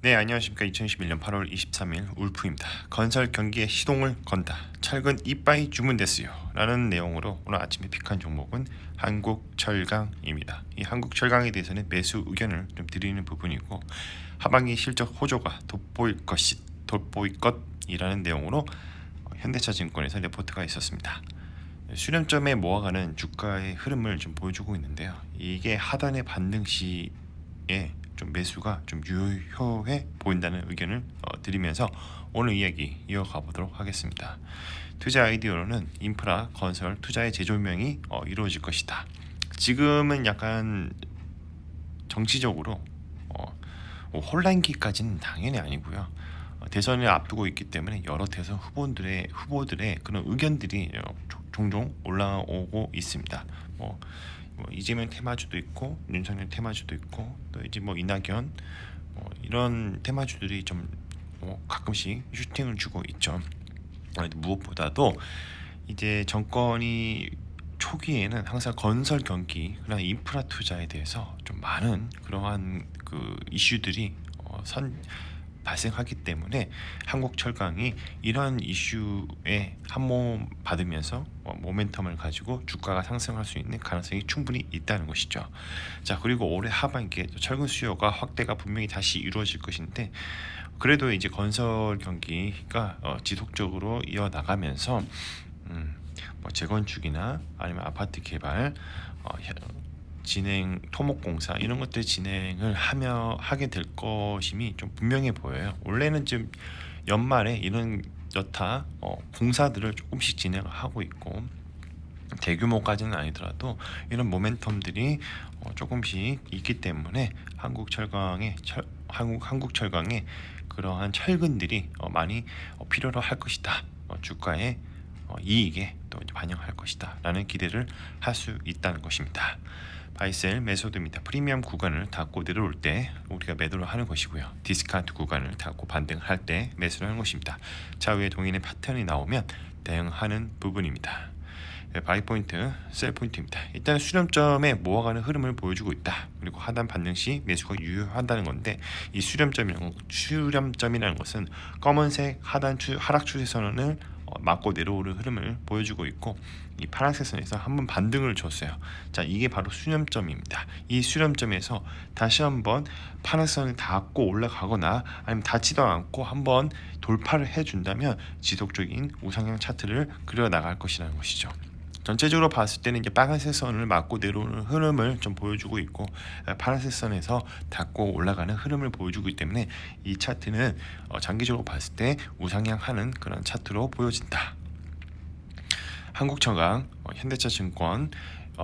네, 안녕하십니까. 2021년 8월 23일 울프입니다. 건설 경기에 시동을 건다. 철근 이빠이 주문됐어요. 라는 내용으로 오늘 아침에 픽한 종목은 한국철강입니다. 이 한국철강에 대해서는 매수 의견을 좀 드리는 부분이고, 하반기 실적 호조가 돋보일 것이라는 내용으로 현대차증권에서 레포트가 있었습니다. 수렴점에 모아가는 주가의 흐름을 좀 보여주고 있는데요. 이게 하단의 반등 시에 좀 매수가 좀 유효해 보인다는 의견을 드리면서 오늘 이야기 이어가 보도록 하겠습니다. 투자 아이디어로는 인프라 건설 투자의 재조명이 이루어질 것이다. 지금은 약간 정치적으로 뭐 혼란기까지는 당연히 아니고요. 대선을 앞두고 있기 때문에 여러 대선 후보들의 그런 의견들이 종종 올라오고 있습니다. 뭐 이재명 테마주도 있고 윤석열 테마주도 있고 또 이제 뭐 이낙연 이런 테마주들이 좀 가끔씩 슈팅을 주고 있죠. 무엇보다도 이제 정권이 초기에는 항상 건설 경기 그런 인프라 투자에 대해서 좀 많은 그러한 그 이슈들이 발생하기 때문에 한국철강이 이런 이슈에 한몸 받으면서 모멘텀을 가지고 주가가 상승할 수 있는 가능성이 충분히 있다는 것이죠. 자, 그리고 올해 하반기에 또 철근 수요가 확대가 분명히 다시 이루어질 것인데, 그래도 이제 건설 경기가 지속적으로 이어나가면서 뭐 재건축이나 아니면 아파트 개발, 진행 토목공사 이런 것들 진행을 하게 될 것임이 좀 분명해 보여요. 원래는 좀 연말에 이런 여타 공사들을 조금씩 진행을 하고 있고, 대규모까지는 아니더라도 이런 모멘텀들이 조금씩 있기 때문에 한국철강의 그러한 철근들이 많이 필요로 할 것이다. 주가의 이익에 또 반영할 것이다 라는 기대를 할 수 있다는 것입니다. 바이셀 메소드입니다. 프리미엄 구간을 닫고 내려올 때 우리가 매도를 하는 것이고요. 디스카운트 구간을 닫고 반등할 때 매수를 하는 것입니다. 좌우에 동일의 패턴이 나오면 대응하는 부분입니다. 바이 포인트, 셀 포인트입니다. 일단 수렴점에 모아가는 흐름을 보여주고 있다. 그리고 하단 반등 시 매수가 유효한다는 건데, 이 수렴점이라는 것은 검은색 하락 추세선을 맞고 내려오는 흐름을 보여주고 있고, 이 파란색 선에서 한번 반등을 줬어요. 자, 이게 바로 수렴점입니다. 이 수렴점에서 다시 한번 파란선을 닿고 올라가거나 아니면 닿지도 않고 한번 돌파를 해준다면 지속적인 우상향 차트를 그려 나갈 것이라는 것이죠. 전체적으로 봤을 때는 이제 빨간색 선을 맞고 내려오는 흐름을 좀 보여주고 있고, 파란색 선에서 닿고 올라가는 흐름을 보여주기 때문에 이 차트는 장기적으로 봤을 때 우상향하는 그런 차트로 보여진다. 한국철강, 현대차증권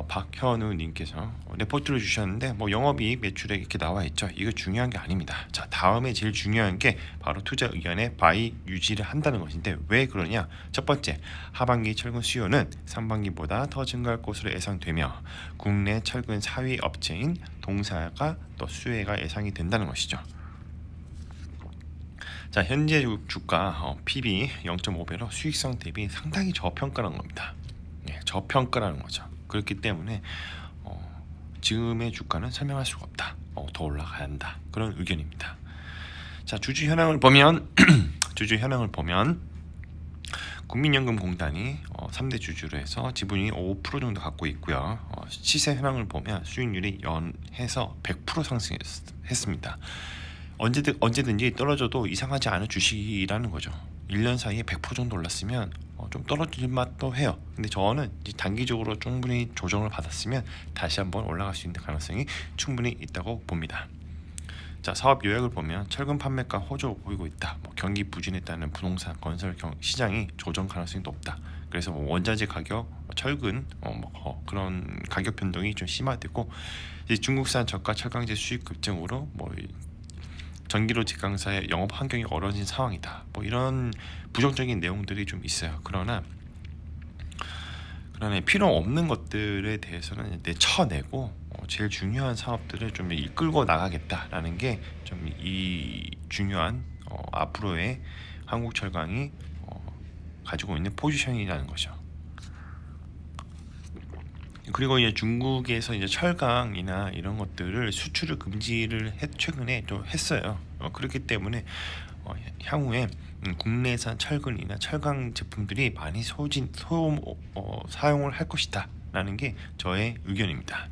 박현우 님께서 레포트를 주셨는데, 뭐 영업이익 매출액 이렇게 나와 있죠. 이거 중요한 게 아닙니다. 자, 다음에 제일 중요한 게 바로 투자 의견의 바이 유지를 한다는 것인데, 왜 그러냐? 첫 번째, 하반기 철근 수요는 상반기보다 더 증가할 것으로 예상되며 국내 철근 4위 업체인 동사가 또 수혜가 예상이 된다는 것이죠. 자, 현재 주가 PB 0.5배로 수익성 대비 상당히 저평가라는 겁니다. 저평가라는 거죠. 그렇기 때문에 지금의 주가는 설명할 수가 없다. 더 올라가야 한다. 그런 의견입니다. 자, 주주 현황을 보면 국민연금공단이 3대 주주로 해서 지분이 5% 정도 갖고 있고요. 시세 현황을 보면 수익률이 연해서 100% 상승했습니다. 언제든지 떨어져도 이상하지 않은 주식이라는 거죠. 1년 사이에 100% 정도 올랐으면 좀 떨어질 맛도 해요. 근데 저는 단기적으로 충분히 조정을 받았으면 다시 한번 올라갈 수 있는 가능성이 충분히 있다고 봅니다. 자, 사업 요약을 보면 철근 판매가 호조 보이고 있다. 경기 부진에 따른 부동산 건설 시장이 조정 가능성이 높다. 그래서 원자재 가격, 철근 그런 가격 변동이 좀 심화되고, 이제 중국산 저가 철강제 수입 급증으로 전기로 직강사의 영업 환경이 어려워진 상황이다. 이런 부정적인 내용들이 좀 있어요. 그러나 필요 없는 것들에 대해서는 내쳐내고 제일 중요한 사업들을 좀 이끌고 나가겠다라는 게 좀 이 중요한 앞으로의 한국철강이 가지고 있는 포지션이라는 거죠. 그리고 이제 중국에서 이제 철강이나 이런 것들을 수출을 금지를 최근에 좀 했어요. 그렇기 때문에 향후에 국내산 철근이나 철강 제품들이 많이 사용을 할 것이다 라는 게 저의 의견입니다.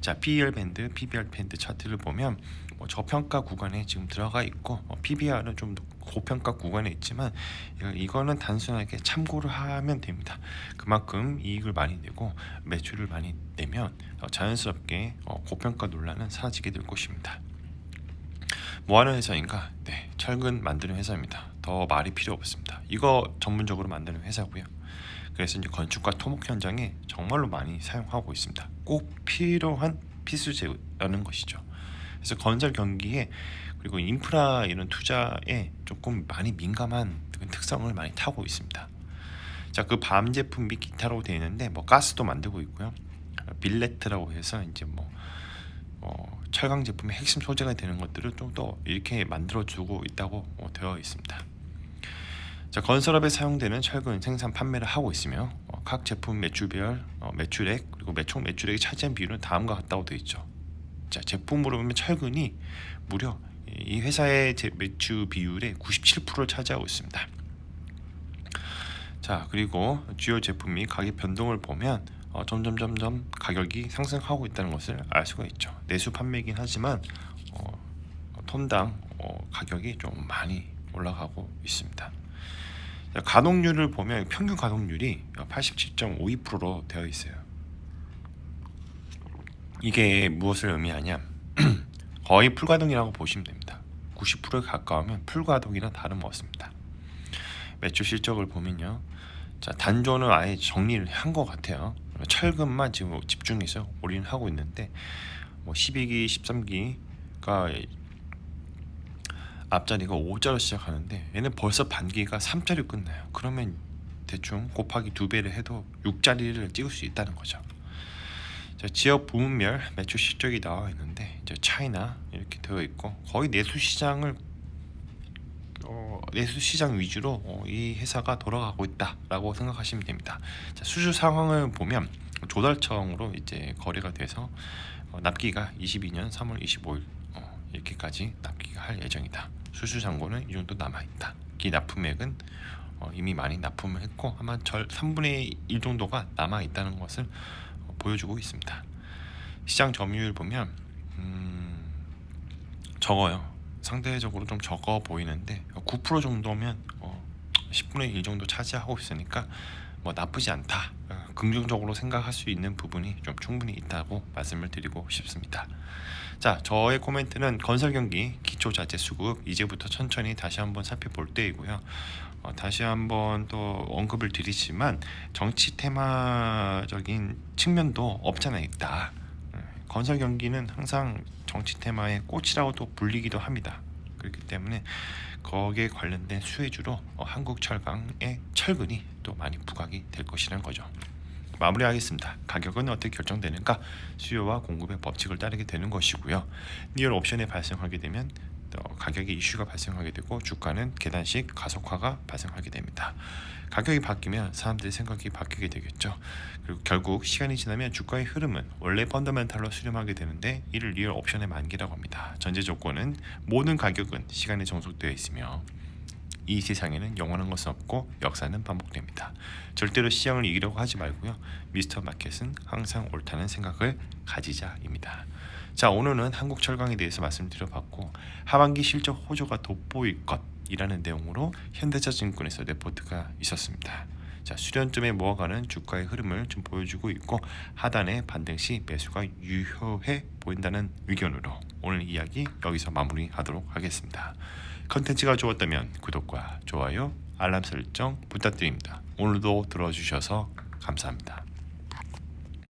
자, PER 밴드, PBR 밴드 차트를 보면 저평가 구간에 지금 들어가 있고 PBR은 좀 고평가 구간에 있지만 이거는 단순하게 참고를 하면 됩니다. 그만큼 이익을 많이 내고 매출을 많이 내면 자연스럽게 고평가 논란은 사라지게 될 것입니다. 뭐하는 회사인가? 네, 철근 만드는 회사입니다. 더 말이 필요 없습니다. 이거 전문적으로 만드는 회사고요. 그래서 이제 건축과 토목 현장에 정말로 많이 사용하고 있습니다. 꼭 필요한 필수제라는 것이죠. 그래서 건설 경기에 그리고 인프라 이런 투자에 조금 많이 민감한 특성을 많이 타고 있습니다. 자, 그 밤 제품 및 기타로 되어 있는데 가스도 만들고 있고요. 빌레트라고 해서 이제 철강 제품의 핵심 소재가 되는 것들을 좀 더 이렇게 만들어주고 있다고 되어 있습니다. 자, 건설업에 사용되는 철근 생산 판매를 하고 있으며 각 제품 매출별 매출액 그리고 총 매출액이 차지한 비율은 다음과 같다고 되어 있죠. 자, 제품으로 보면 철근이 무려 이 회사의 매출 비율의 97%를 차지하고 있습니다. 자, 그리고 주요 제품이 가격 변동을 보면 점점 가격이 상승하고 있다는 것을 알 수가 있죠. 내수 판매이긴 하지만 톤당 가격이 좀 많이 올라가고 있습니다. 자, 가동률을 보면 평균 가동률이 87.52%로 되어 있어요. 이게 무엇을 의미하냐? 거의 풀가동이라고 보시면 됩니다. 90%에 가까우면 풀가동이나 다름없습니다. 매출 실적을 보면요, 자, 단조는 아예 정리를 한 것 같아요. 철근만 지금 집중해서 올인하고 있는데 12기, 13기가 앞자리가 5자로 시작하는데 얘는 벌써 반기가 3자리로 끝나요. 그러면 대충 곱하기 2배를 해도 6자리를 찍을 수 있다는 거죠. 자, 지역 부문별 매출 실적이 나와 있는데 이제 차이나 이렇게 되어 있고 거의 내수 시장 위주로 이 회사가 돌아가고 있다라고 생각하시면 됩니다. 자, 수주 상황을 보면 조달청으로 이제 거래가 돼서 납기가 22년 3월 25일 이렇게까지 납기가 할 예정이다. 수주 잔고는 이 정도 남아 있다. 이 납품액은 이미 많이 납품을 했고 아마 3분의 1 정도가 남아 있다는 것을 보여주고 있습니다. 시장 점유율 보면 적어요. 상대적으로 좀 적어 보이는데 9% 정도면 10분의 1 정도 차지하고 있으니까 나쁘지 않다. 긍정적으로 생각할 수 있는 부분이 좀 충분히 있다고 말씀을 드리고 싶습니다. 자, 저의 코멘트는 건설 경기 기초자재 수급 이제부터 천천히 다시 한번 살펴볼 때이고요. 다시 한번 또 언급을 드리지만 정치 테마적인 측면도 없잖아 있다. 건설 경기는 항상 정치 테마의 꽃이라고도 불리기도 합니다. 그렇기 때문에 거기에 관련된 수혜주로 한국철강의 철근이 또 많이 부각이 될 것이라는 거죠. 마무리하겠습니다. 가격은 어떻게 결정되는가? 수요와 공급의 법칙을 따르게 되는 것이고요. 리얼 옵션에 발생하게 되면 가격의 이슈가 발생하게 되고 주가는 계단식 가속화가 발생하게 됩니다. 가격이 바뀌면 사람들의 생각이 바뀌게 되겠죠. 그리고 결국 시간이 지나면 주가의 흐름은 원래 펀더멘탈로 수렴하게 되는데 이를 리얼 옵션의 만기라고 합니다. 전제 조건은 모든 가격은 시간에 종속되어 있으며 이 세상에는 영원한 것은 없고 역사는 반복됩니다. 절대로 시장을 이기려고 하지 말고요. 미스터 마켓은 항상 옳다는 생각을 가지자입니다. 자, 오늘은 한국철강에 대해서 말씀드려봤고 하반기 실적 호조가 돋보일 것이라는 내용으로 현대차증권에서 레포트가 있었습니다. 자, 수련점에 모아가는 주가의 흐름을 좀 보여주고 있고 하단의 반등 시 매수가 유효해 보인다는 의견으로 오늘 이야기 여기서 마무리하도록 하겠습니다. 컨텐츠가 좋았다면 구독과 좋아요, 알람 설정 부탁드립니다. 오늘도 들어주셔서 감사합니다.